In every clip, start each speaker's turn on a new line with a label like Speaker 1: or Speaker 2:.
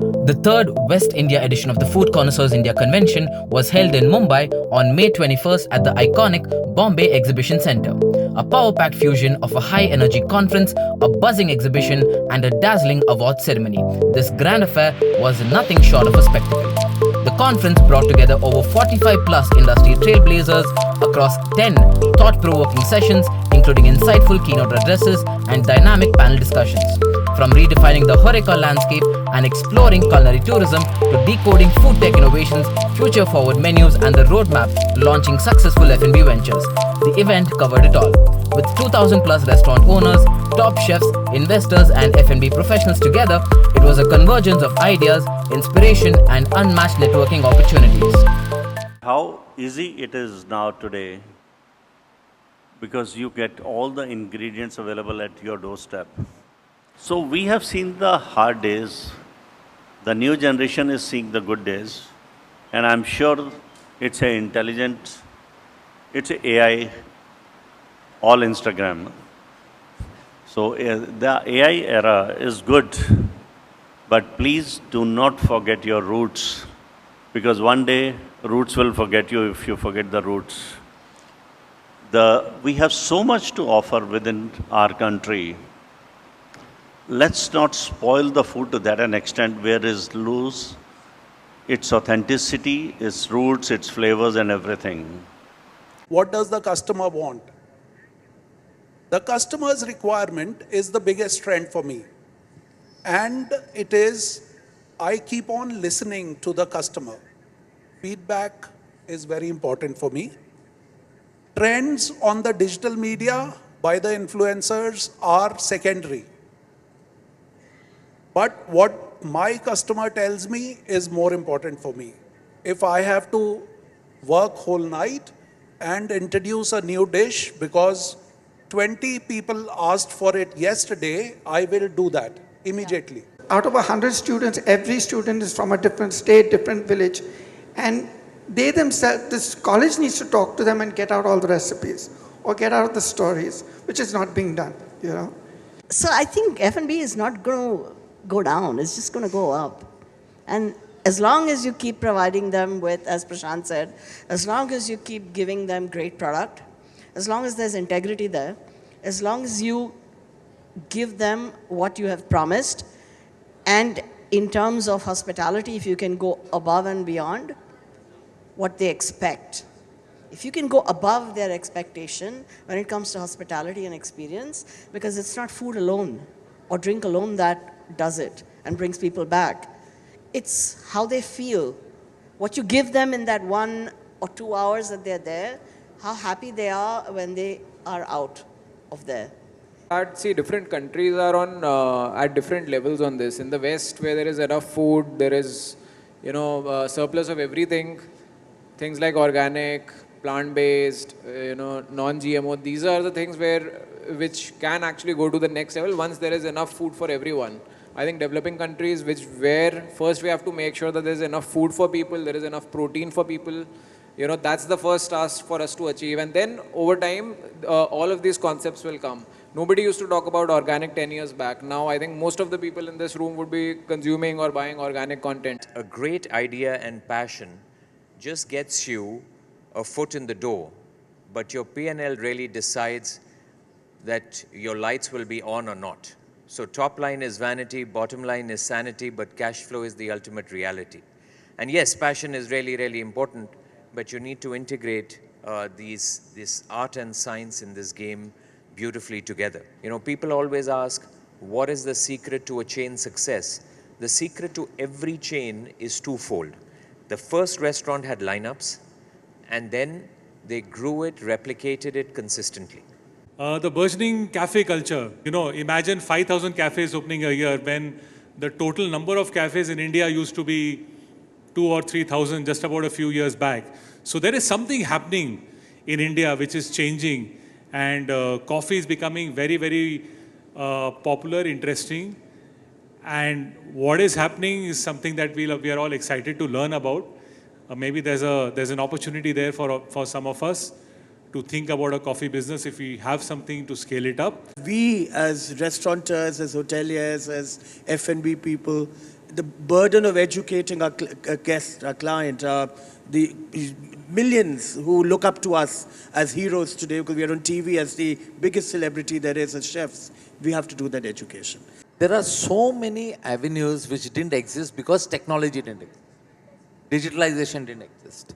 Speaker 1: The third West India edition of the Food Connoisseurs India Convention was held in Mumbai on May 21st at the iconic Bombay Exhibition Centre. A power-packed fusion of a high-energy conference, a buzzing exhibition and a dazzling award ceremony. This grand affair was nothing short of a spectacle. The conference brought together over 45 plus industry trailblazers across 10 thought-provoking sessions, including insightful keynote addresses and dynamic panel discussions. From redefining the HoReCa landscape and exploring culinary tourism to decoding food tech innovations, future-forward menus and the roadmap to launching successful F&B ventures, the event covered it all. With 2,000 plus restaurant owners, top chefs, investors and F&B professionals together, it was a convergence of ideas, inspiration and unmatched networking opportunities.
Speaker 2: How easy it is now today because you get all the ingredients available at your doorstep. So we have seen the hard days, the new generation is seeing the good days, and I'm sure it's a intelligent, it's a AI, all Instagram. So the AI era is good, but please do not forget your roots, because one day roots will forget you if you forget the roots. We have so much to offer within our country. Let's not spoil the food to that an extent where it lose its authenticity, its roots, its flavors and everything.
Speaker 3: What does the customer want? The customer's requirement is the biggest trend for me. And it is, I keep on listening to the customer. Feedback is very important for me. Trends on the digital media by the influencers are secondary. But what my customer tells me is more important for me. If I have to work whole night and introduce a new dish because 20 people asked for it yesterday, I will do that immediately.
Speaker 4: Out of 100 students, every student is from a different state, different village. And they themselves, this college needs to talk to them and get out all the recipes or get out the stories, which is not being done, you know.
Speaker 5: So I think F&B is not going to go down, it's just going to go up. And as long as you keep providing them with, as Prashant said, as long as you keep giving them great product, as long as there's integrity there, as long as you give them what you have promised, and in terms of hospitality, if you can go above and beyond what they expect. If you can go above their expectation when it comes to hospitality and experience, because it's not food alone or drink alone that does it and brings people back. It's how they feel. What you give them in that 1 or 2 hours that they're there, how happy they are when they are out of there.
Speaker 6: I'd see different countries are on at different levels on this. In the West, where there is enough food, there is, surplus of everything. Things like organic, plant-based, non-GMO. These are the things which can actually go to the next level once there is enough food for everyone. I think developing countries where first we have to make sure that there is enough food for people, there is enough protein for people. That's the first task for us to achieve. And then over time, all of these concepts will come. Nobody used to talk about organic 10 years back. Now I think most of the people in this room would be consuming or buying organic content.
Speaker 7: A great idea and passion just gets you a foot in the door, but your P&L really decides that your lights will be on or not. So top line is vanity, bottom line is sanity, but cash flow is the ultimate reality. And yes, passion is really, really important, but you need to integrate this art and science in this game beautifully together. People always ask, what is the secret to a chain success? The secret to every chain is twofold. The first restaurant had lineups, and then they grew it, replicated it consistently.
Speaker 8: The burgeoning cafe culture, imagine 5,000 cafes opening a year when the total number of cafes in India used to be 2,000 or 3,000 just about a few years back. So there is something happening in India which is changing, and coffee is becoming very, very popular, interesting. And what is happening is something that we are all excited to learn about. Maybe there's an opportunity there for some of us to think about a coffee business if we have something to scale it up.
Speaker 9: We as restaurateurs, as hoteliers, as F&B people the burden of educating our guest, our client, the millions who look up to us as heroes today because we are on TV as the biggest celebrity there is as chefs. We have to do that education.
Speaker 10: There are so many avenues which didn't exist because technology didn't exist. Digitalization didn't exist.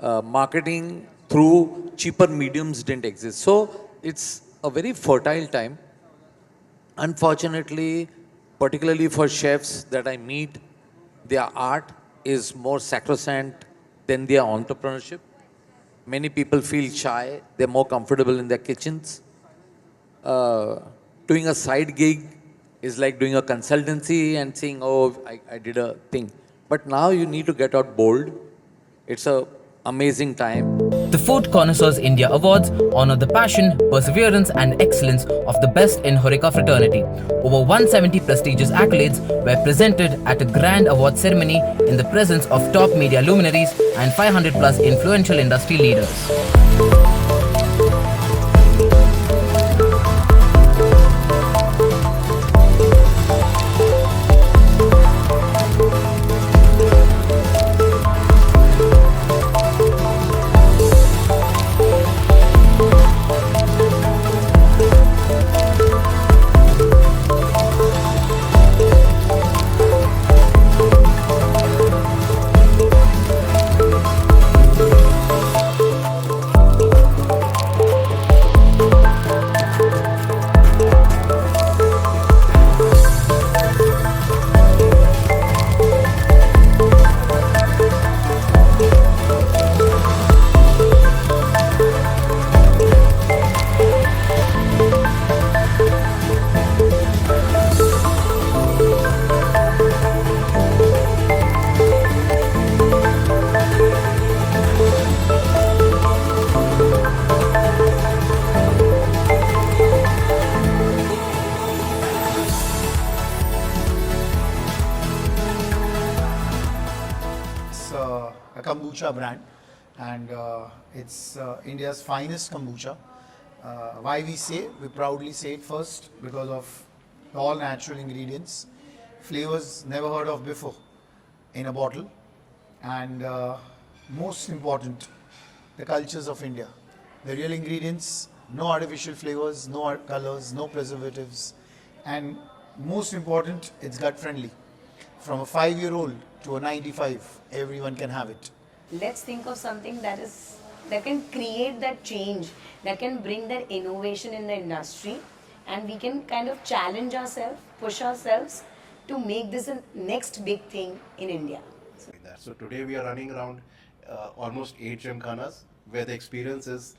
Speaker 10: Marketing through cheaper mediums didn't exist. So it's a very fertile time. Unfortunately, particularly for chefs that I meet, their art is more sacrosanct than their entrepreneurship. Many people feel shy, they're more comfortable in their kitchens. Doing a side gig is like doing a consultancy and saying, oh, I did a thing. But now you need to get out bold. It's a amazing time.
Speaker 1: The Food Connoisseurs India Awards honor the passion, perseverance and excellence of the best in Horeca fraternity. Over 170 prestigious accolades were presented at a grand award ceremony in the presence of top media luminaries and 500 plus influential industry leaders.
Speaker 11: A kombucha brand, and it's India's finest kombucha. Why we proudly say it first, because of all natural ingredients, flavors never heard of before in a bottle, and most important, the cultures of India. The real ingredients, no artificial flavors, no colors, no preservatives, and most important, it's gut friendly. From a 5-year-old to a 95, everyone can have it.
Speaker 12: Let's think of something that can create that change, that can bring that innovation in the industry, and we can kind of challenge ourselves, push ourselves to make this a next big thing in India.
Speaker 13: So today we are running around almost 8 gymkhanas where the experience is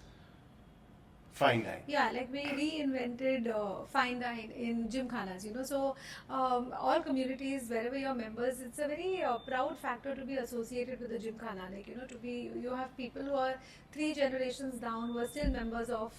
Speaker 13: fine dine.
Speaker 14: Yeah, like we reinvented fine dine in gymkhanas, So all communities, wherever you're members, it's a very proud factor to be associated with the gymkhana. Like, you have people who are 3 generations down who are still members of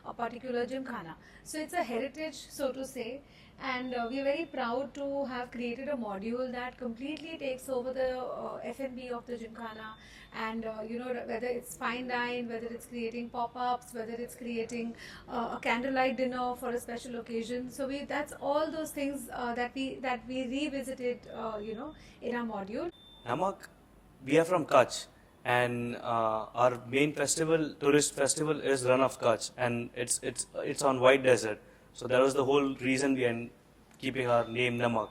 Speaker 14: a particular gymkhana. So it's a heritage, so to say. And we are very proud to have created a module that completely takes over the F&B of the gymkhana, and whether it's fine dine, whether it's creating pop-ups, whether it's creating a candlelight dinner for a special occasion. So that's all those things that we revisited in our module.
Speaker 15: Namak, we are from Kutch, and our main festival, tourist festival, is Run of Kutch, and it's on White Desert. So that was the whole reason behind keeping our name Namak,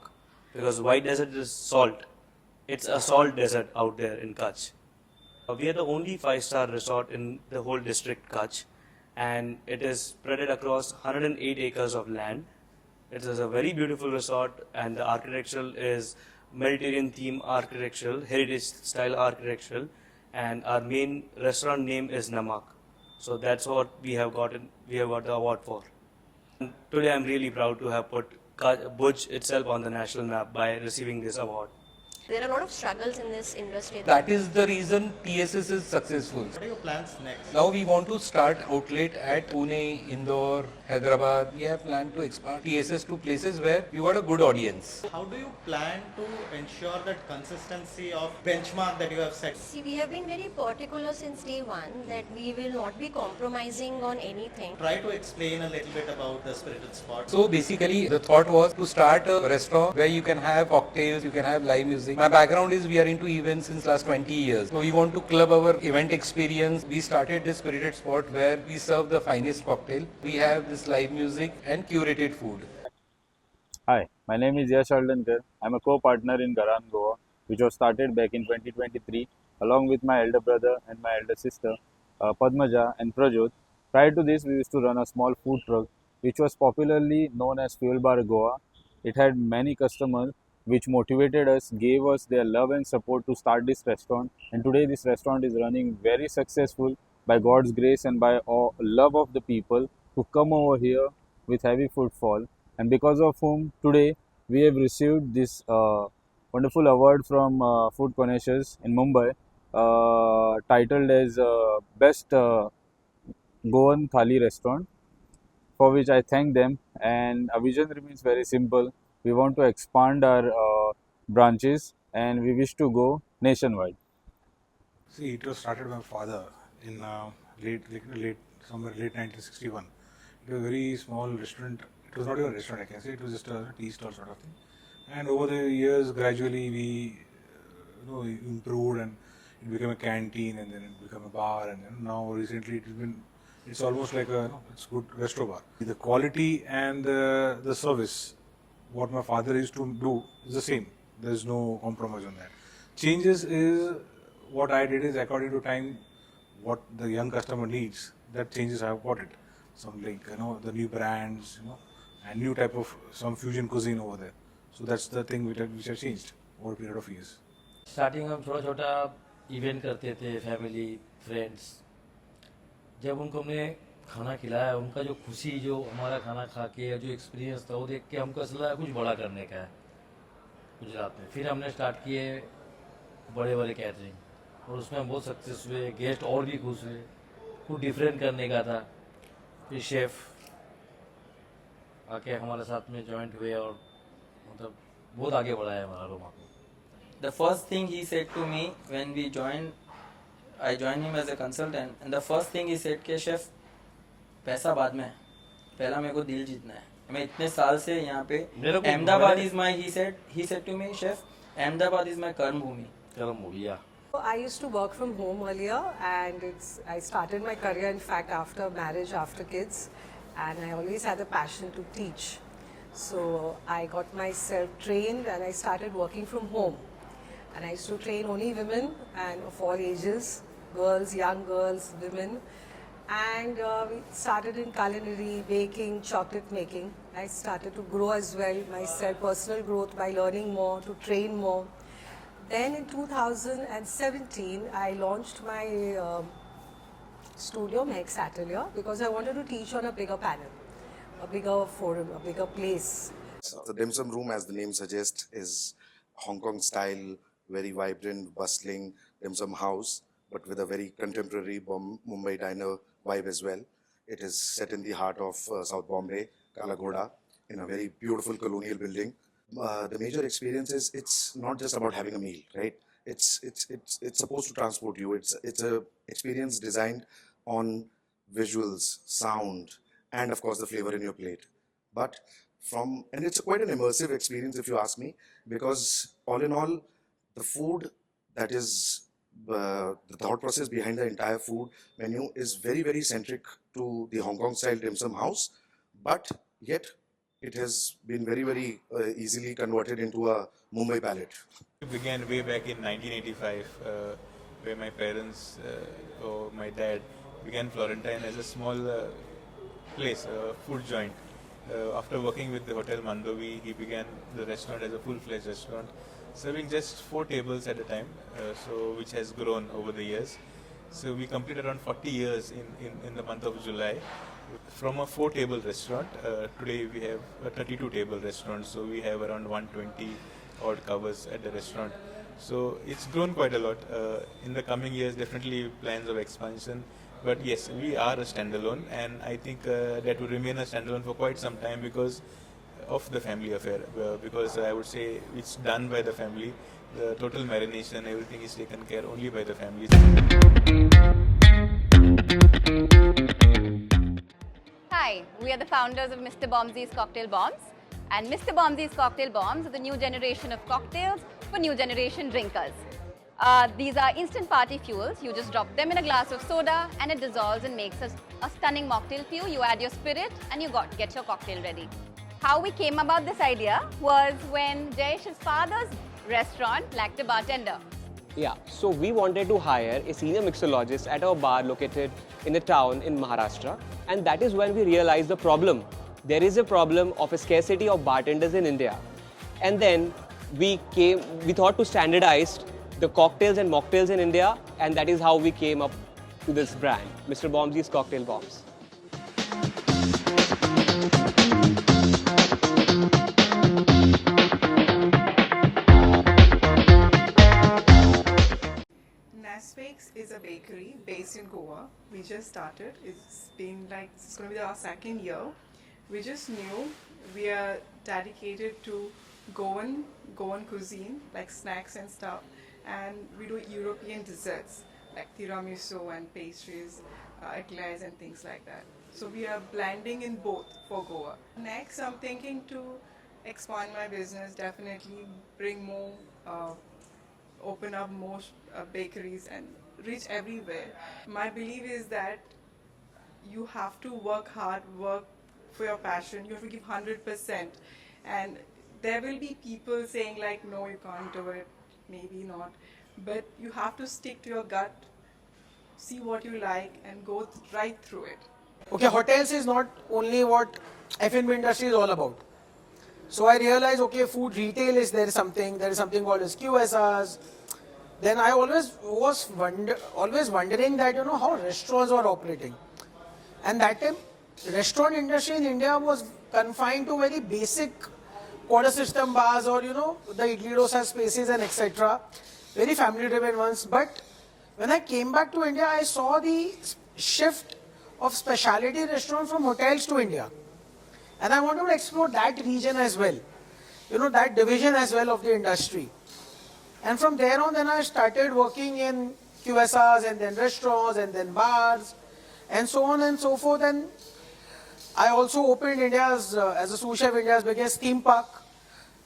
Speaker 15: because White Desert is salt. It's a salt desert out there in Kutch. We are the only 5-star resort in the whole district Kutch, and it is spread across 108 acres of land. It is a very beautiful resort, and the architectural is Mediterranean theme architectural, heritage style architectural, and our main restaurant name is Namak. So that's what we have got the award for. Today I'm really proud to have put Bhuj itself on the national map by receiving this award.
Speaker 16: There are a lot of struggles in this industry.
Speaker 17: That is the reason TSS is successful.
Speaker 18: What are your plans next?
Speaker 17: Now we want to start outlet at Pune, Indore, Hyderabad. We have planned to expand TSS to places where you got a good audience.
Speaker 18: How do you plan to ensure that consistency of benchmark that you have set?
Speaker 16: See, we have been very particular since day one that we will not be compromising on anything.
Speaker 18: Try to explain a little bit about the Spirited Spot.
Speaker 17: So basically the thought was to start a restaurant where you can have cocktails, you can have live music. My background is we are into events since last 20 years. So we want to club our event experience. We started this Spirited Spot where we serve the finest cocktail. We have this live music and curated food.
Speaker 19: Hi, my name is Yash Aldankar. I'm a co-partner in Garan Goa, which was started back in 2023 along with my elder brother and my elder sister, Padmaja and Prajot. Prior to this, we used to run a small food truck, which was popularly known as Fuel Bar Goa. It had many customers, which motivated us, gave us their love and support to start this restaurant. And today, this restaurant is running very successful by God's grace and by love of the people who come over here with heavy footfall. And because of whom today we have received this wonderful award from Food Connoisseurs in Mumbai, titled as Best Goan Thali Restaurant, for which I thank them. And our vision remains very simple. We want to expand our branches and we wish to go nationwide.
Speaker 8: See, it was started by my father in somewhere late 1961. It was a very small restaurant. It was not even a restaurant, I can say. It was just a tea stall sort of thing. And over the years, gradually we improved, and it became a canteen, and then it became a bar, and now recently it's almost like it's good restaurant bar. The quality and the service, what my father used to do, is the same. There's no compromise on that. Changes is what I did is according to time, what the young customer needs. That changes I have got it. Some the new brands, and new type of some fusion cuisine over there. So that's the thing which has changed over a period of years.
Speaker 20: Starting में हम छोटा छोटा event करते थे, family friends. जब उनको हमने खाना खिलाया, उनका जो खुशी, जो हमारा खाना खा के जो एक्सपीरियंस था, वो देख के हमको ऐसा लगा कुछ बड़ा करने का है गुजरात में. फिर हमने स्टार्ट किए बड़े बड़े कैटरिंग, और उसमें हम बहुत सक्सेस हुए. गेस्ट और भी खुश हुए. कुछ डिफरेंट करने का था. फिर शेफ़ आके हमारे साथ में जॉइंट हुए और मतलब बहुत आगे बढ़ाया हमारा रोमा को.
Speaker 21: The first thing he said to me when we joined, I joined him as a consultant, and the first thing he said कि शेफ पैसा बाद में, पहला मेरे को दिल जीतना है. मैं इतने साल से यहाँ पे, Ahmedabad is my, he said to me, chef Ahmedabad is my कर्म भूमि.
Speaker 20: कर्म भूमि, yeah.
Speaker 22: I used to work from home earlier, and I started my career in fact after marriage, after kids, and I always had a passion to teach. So I got myself trained and I started working from home. And I used to train only women and of all ages, girls, young girls, women. And we started in culinary, baking, chocolate making. I started to grow as well myself, personal growth by learning more, to train more. Then in 2017, I launched my studio, Mehk's Atelier, because I wanted to teach on a bigger panel, a bigger forum, a bigger place.
Speaker 23: So the dim sum room, as the name suggests, is Hong Kong style, very vibrant, bustling dim sum house, but with a very contemporary Mumbai diner vibe as well. It is set in the heart of South Bombay, Kala Ghoda, in a very beautiful colonial building. The major experience is it's not just about having a meal, right? It's supposed to transport you. It's a experience designed on visuals, sound, and of course the flavor in your plate. And it's quite an immersive experience if you ask me, because all in all, the food that is the thought process behind the entire food menu is very, very centric to the Hong Kong style dim sum house, but yet it has been very, very easily converted into a Mumbai palate.
Speaker 24: It began way back in 1985, where my parents or my dad began Florentine as a small place, a food joint. After working with the Hotel Mandovi, he began the restaurant as a full-fledged restaurant, serving just 4 tables at a time, which has grown over the years. So we completed around 40 years in the month of July. From a 4-table restaurant, today we have a 32-table restaurant, so we have around 120 odd covers at the restaurant. So it's grown quite a lot. In the coming years, definitely plans of expansion. But yes, we are a standalone, and I think that will remain a standalone for quite some time because of the family affair. Because I would say it's done by the family. The total marination, everything is taken care only by the family.
Speaker 2: Hi, we are the founders of Mr. Bombsy's Cocktail Bombs, and Mr. Bombsy's Cocktail Bombs are the new generation of cocktails for new generation drinkers. These are instant party fuels. You just drop them in a glass of soda and it dissolves and makes a stunning mocktail for you. You add your spirit and you get your cocktail ready. How we came about this idea was when Jayesh's father's restaurant lacked a bartender.
Speaker 3: Yeah, so we wanted to hire a senior mixologist at our bar located in a town in Maharashtra, and that is when we realized the problem. There is a problem of a scarcity of bartenders in India. And then we thought to standardize the cocktails and mocktails in India, and that is how we came up to this brand, Mr. Bombsy's Cocktail Bombs.
Speaker 4: Naspex is a bakery based in Goa. We just started. It's going to be our second year. We just knew we are dedicated to Goan cuisine, like snacks and stuff. And we do European desserts like tiramisu and pastries, eclairs and things like that. So we are blending in both for Goa. Next, I'm thinking to expand my business, definitely bring more, open up more bakeries and reach everywhere. My belief is that you have to work hard, work for your passion. You have to give 100%. And there will be people saying like, no, you can't do it. Maybe not, but you have to stick to your gut, see what you like and go right through it.
Speaker 5: Okay, hotels is not only what F&B industry is all about. So I realized, okay, food retail there is something called as QSRs. Then I always was wondering that, how restaurants are operating. And that time, restaurant industry in India was confined to very basic quarter system bars or the idli dosa spaces and etc. Very family driven ones. But when I came back to India, I saw the shift of specialty restaurants from hotels to India. And I wanted to explore that region as well, that division as well of the industry. And from there on, then I started working in QSRs and then restaurants and then bars and so on and so forth. And I also opened as a sous chef, India's biggest theme park.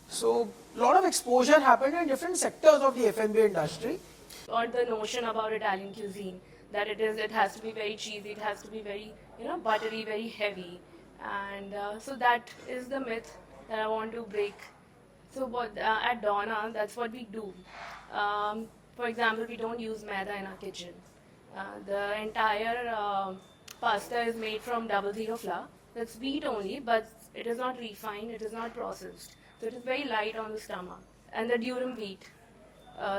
Speaker 5: So a lot of exposure happened in different sectors of the F&B industry.
Speaker 25: Or the notion about Italian cuisine, that it has to be very cheesy, it has to be very, buttery, very heavy. And so that is the myth that I want to break. So at Donna, that's what we do. For example, we don't use maida in our kitchen. The entire pasta is made from double zero flour. That's wheat only, but it is not refined, it is not processed. So it is very light on the stomach. And the durum wheat,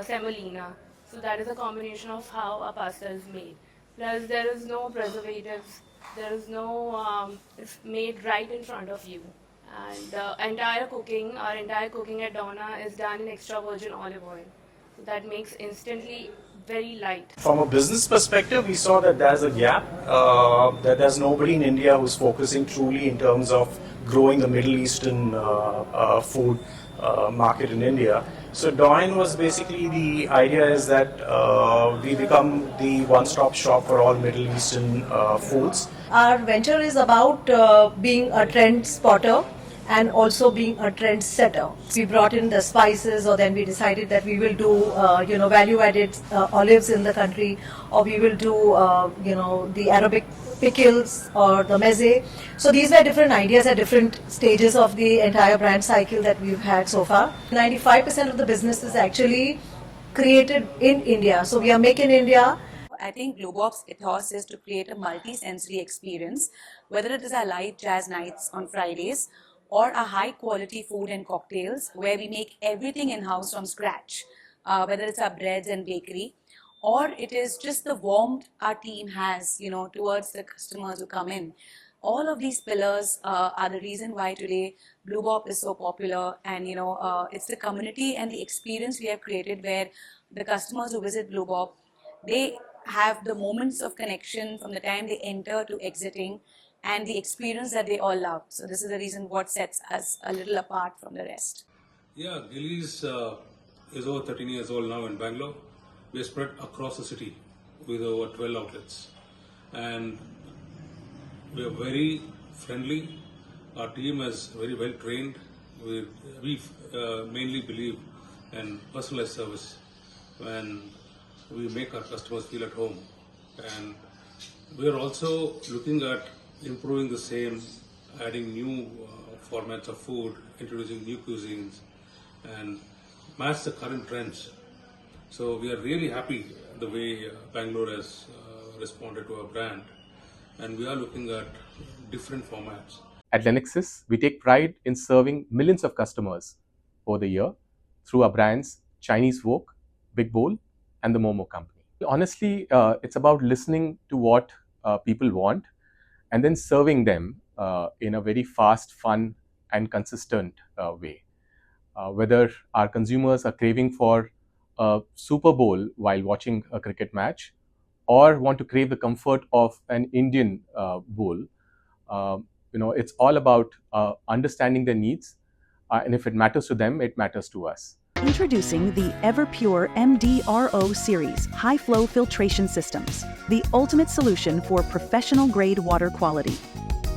Speaker 25: semolina. So that is a combination of how our pasta is made. Plus there is no preservatives, there is no, it's made right in front of you. And our entire cooking at Donna is done in extra virgin olive oil. So that makes instantly very light.
Speaker 26: From a business perspective, we saw that there's a gap, that there's nobody in India who's focusing truly in terms of growing the Middle Eastern food market in India. So Doin was basically, the idea is that we become the one-stop shop for all Middle Eastern foods.
Speaker 27: Our venture is about being a trend spotter and also being a trend setter. We brought in the spices, or then we decided that we will do value-added olives in the country, or we will do the Arabic pickles or the meze. So these were different ideas at different stages of the entire brand cycle that we've had so far. 95% of the business is actually created in India. So we are Make in India.
Speaker 28: I think Globop's ethos is to create a multi-sensory experience, whether it is our light jazz nights on Fridays or a high-quality food and cocktails where we make everything in-house from scratch, whether it's our breads and bakery, or it is just the warmth our team has, towards the customers who come in. all of these pillars are the reason why today Blue Bob is so popular, and it's the community and the experience we have created where the customers who visit Blue Bob, they have the moments of connection from the time they enter to exiting, and the experience that they all love. So this is the reason what sets us a little apart from the rest.
Speaker 8: Yeah, Gillies is over 13 years old now in Bangalore. We are spread across the city with over 12 outlets. And we are very friendly. Our team is very well trained. We mainly believe in personalized service, and we make our customers feel at home. And we are also looking at improving the same, adding new formats of food, introducing new cuisines, and match the current trends. So we are really happy the way Bangalore has responded to our brand, and we are looking at different formats.
Speaker 3: At Lennox's, we take pride in serving millions of customers over the year through our brands Chinese Wok, Big Bowl, and the Momo Company. Honestly, it's about listening to what people want and then serving them in a very fast, fun, and consistent way. Whether our consumers are craving for a Super Bowl while watching a cricket match, or want to crave the comfort of an Indian bowl, it's all about understanding their needs, and if it matters to them, it matters to us.
Speaker 1: Introducing the EverPure MDRO series high flow filtration systems, the ultimate solution for professional grade water quality.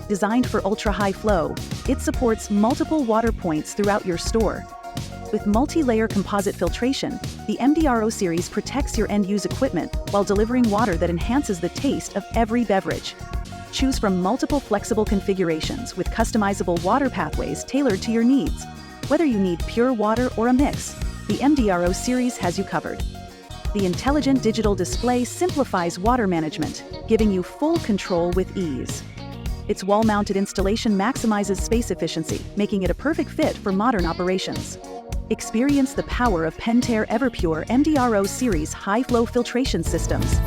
Speaker 1: Designed for ultra high flow, it supports multiple water points throughout your store. With multi-layer composite filtration, the MDRO series protects your end-use equipment while delivering water that enhances the taste of every beverage. Choose from multiple flexible configurations with customizable water pathways tailored to your needs. Whether you need pure water or a mix, the MDRO series has you covered. The intelligent digital display simplifies water management, giving you full control with ease. Its wall-mounted installation maximizes space efficiency, making it a perfect fit for modern operations. Experience the power of Pentair EverPure MDRO series high-flow filtration systems.